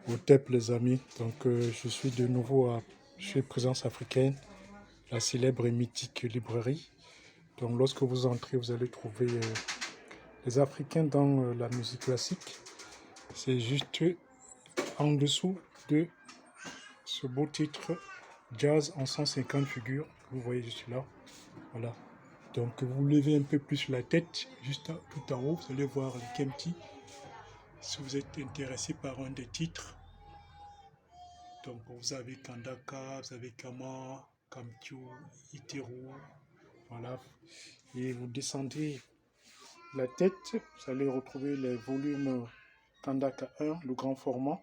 Au TEP, les amis. Donc, je suis de nouveau chez Présence africaine, la célèbre et mythique librairie. Donc, lorsque vous entrez, vous allez trouver les Africains dans la musique classique. C'est juste en dessous de ce beau titre, Jazz en 150 figures. Vous voyez juste là. Voilà. Donc, vous levez un peu plus la tête, juste tout en haut, vous allez voir les Kempti. Si vous êtes intéressé par un des titres, donc vous avez Kandaka, vous avez Kama, Kamtiu, Iteru, voilà. Et vous descendez la tête, vous allez retrouver les volumes Kandaka 1, le grand format,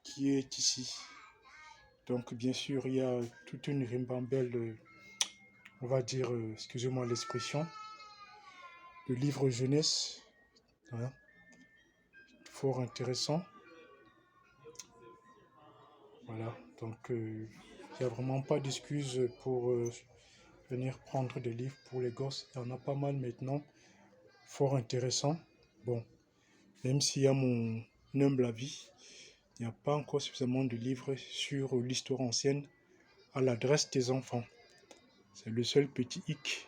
qui est ici. Donc bien sûr, il y a toute une rimbambelle, on va dire, excusez-moi l'expression, de livres jeunesse, hein, fort intéressant. Voilà, donc il n'y a vraiment pas d'excuse pour venir prendre des livres pour les gosses. Il y en a pas mal maintenant, fort intéressant. Bon, même s'il y a mon humble avis, il n'y a pas encore suffisamment de livres sur l'histoire ancienne à l'adresse des enfants. C'est le seul petit hic.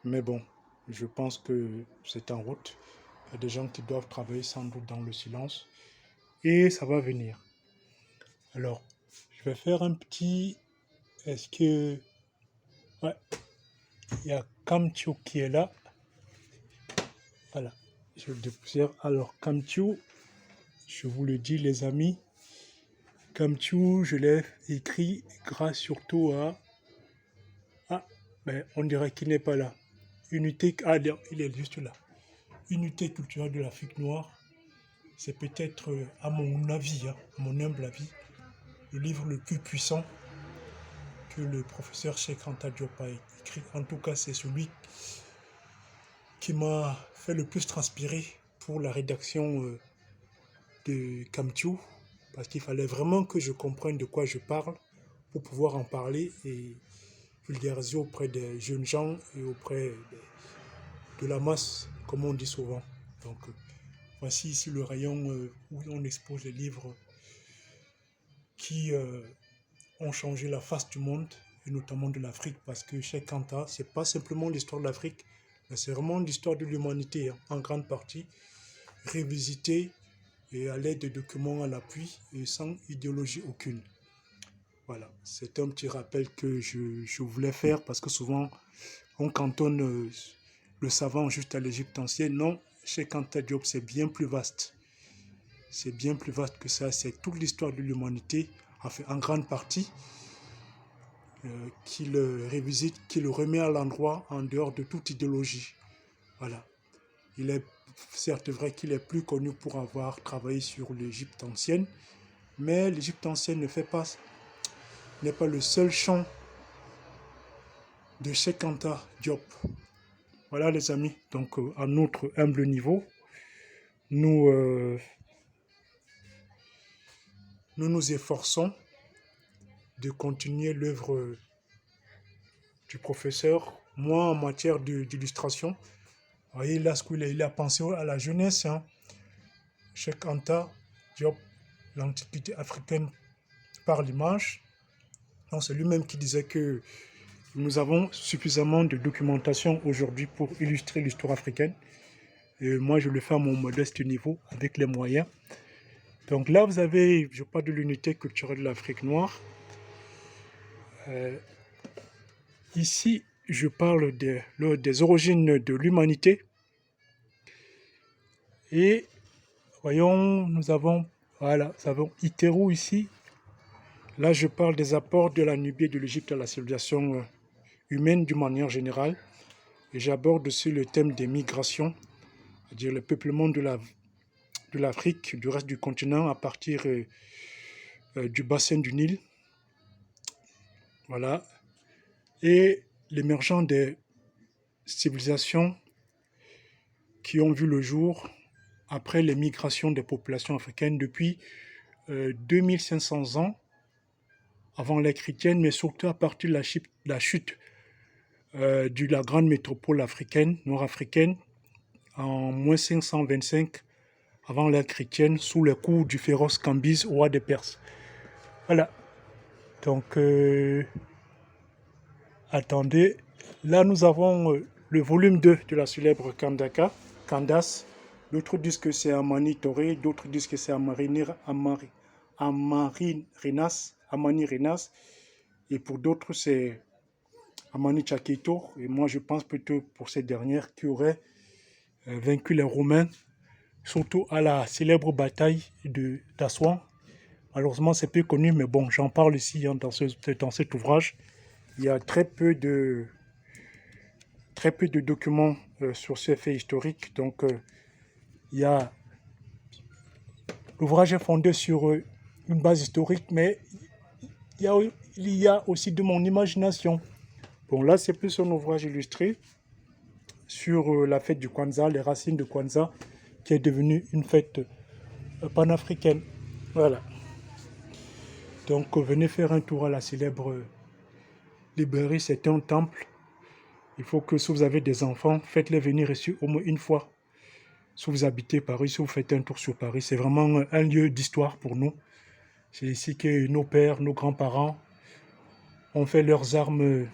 Mais bon, je pense que c'est en route. Il y a des gens qui doivent travailler sans doute dans le silence. Et ça va venir. Alors, je vais faire un petit... Est-ce que... Ouais, il y a Kamtiu qui est là. Voilà, je le dépoussière. Alors, Kamtiu, je vous le dis les amis, Kamtiu, je l'ai écrit grâce surtout à... Ah, mais on dirait qu'il n'est pas là. Unité... Ah, il est juste là. Unité culturelle de l'Afrique noire. C'est peut-être, à mon avis, à mon humble avis, le livre le plus puissant que le professeur Cheikh Anta Diop a écrit. En tout cas, c'est celui qui m'a fait le plus transpirer pour la rédaction de Kamtiu, parce qu'il fallait vraiment que je comprenne de quoi je parle pour pouvoir en parler et vulgariser auprès des jeunes gens et auprès de la masse, comme on dit souvent. Donc, voici ici le rayon où on expose les livres qui ont changé la face du monde, et notamment de l'Afrique, parce que Cheikh Anta, c'est pas simplement l'histoire de l'Afrique, mais c'est vraiment l'histoire de l'humanité, hein, en grande partie, révisitée et à l'aide de documents à l'appui et sans idéologie aucune. Voilà, c'est un petit rappel que je voulais faire parce que souvent on cantonne le savant juste à l'Égypte ancienne. Non, chez Anta Diop, c'est bien plus vaste. C'est bien plus vaste que ça. C'est toute l'histoire de l'humanité, enfin, en grande partie, qu'il révisite, qu'il remet à l'endroit en dehors de toute idéologie. Voilà. Il est certes vrai qu'il est plus connu pour avoir travaillé sur l'Égypte ancienne, mais l'Égypte ancienne n'est pas le seul champ de Cheikh Anta Diop. Voilà les amis, donc à notre humble niveau, nous nous efforçons de continuer l'œuvre du professeur. Moi, en matière d'illustration, vous voyez là ce qu'il a pensé à la jeunesse, hein. Cheikh Anta Diop, l'Antiquité africaine par l'image. C'est lui-même qui disait que nous avons suffisamment de documentation aujourd'hui pour illustrer l'histoire africaine. Et moi, je le fais à mon modeste niveau, avec les moyens. Donc là, vous avez, je parle de l'unité culturelle de l'Afrique noire. Ici, je parle des origines de l'humanité. Et voyons, voilà, nous avons Iteru ici. Là, je parle des apports de la Nubie et de l'Égypte à la civilisation humaine d'une manière générale. Et j'aborde aussi le thème des migrations, c'est-à-dire le peuplement de l'Afrique, du reste du continent, à partir du bassin du Nil. Voilà. Et l'émergence des civilisations qui ont vu le jour après les migrations des populations africaines depuis 2500 ans avant l'ère chrétienne, mais surtout à partir de la chute de la grande métropole africaine, nord-africaine, en moins 525 avant l'ère chrétienne, sous le coup du féroce Cambyse, roi des Perses. Voilà. Donc, attendez. Là, nous avons le volume 2 de la célèbre Kandaka, Kandas. D'autres disent que c'est Amani Toré, d'autres disent que c'est Amani Renas, et pour d'autres, c'est Amani Chakito. Et moi, je pense plutôt pour cette dernière qui aurait vaincu les Romains, surtout à la célèbre bataille d'Assouan. Malheureusement, c'est peu connu, mais bon, j'en parle ici dans cet ouvrage. Il y a très peu de documents sur ces faits historiques. Donc, l'ouvrage est fondé sur une base historique, mais il y a aussi de mon imagination. Bon, là, c'est plus un ouvrage illustré sur la fête du Kwanzaa, les racines de Kwanzaa, qui est devenue une fête panafricaine. Voilà. Donc, venez faire un tour à la célèbre librairie. C'est un temple. Il faut que si vous avez des enfants, faites-les venir ici au moins une fois. Si vous habitez Paris, si vous faites un tour sur Paris, c'est vraiment un lieu d'histoire pour nous. C'est ici que nos pères, nos grands-parents ont fait leurs armes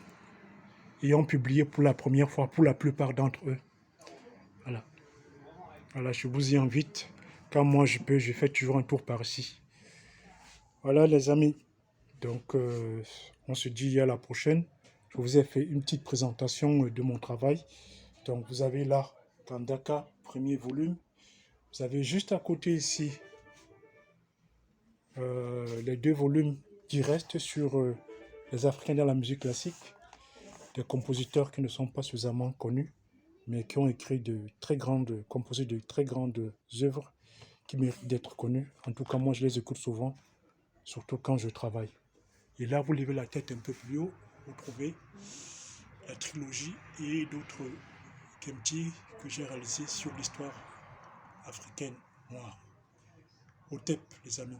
et ont publié pour la première fois, pour la plupart d'entre eux. Voilà. Voilà, je vous y invite. Quand moi je peux, je fais toujours un tour par ici. Voilà les amis. Donc on se dit à la prochaine. Je vous ai fait une petite présentation de mon travail. Donc vous avez là Kandaka, premier volume. Vous avez juste à côté ici les 2 volumes qui restent sur les Africains dans la musique classique, des compositeurs qui ne sont pas suffisamment connus, mais qui ont écrit composé de très grandes œuvres qui méritent d'être connues. En tout cas, moi, je les écoute souvent, surtout quand je travaille. Et là, vous levez la tête un peu plus haut, vous trouvez la trilogie et d'autres Kemti que j'ai réalisés sur l'histoire africaine noire. Au TEP, les amis.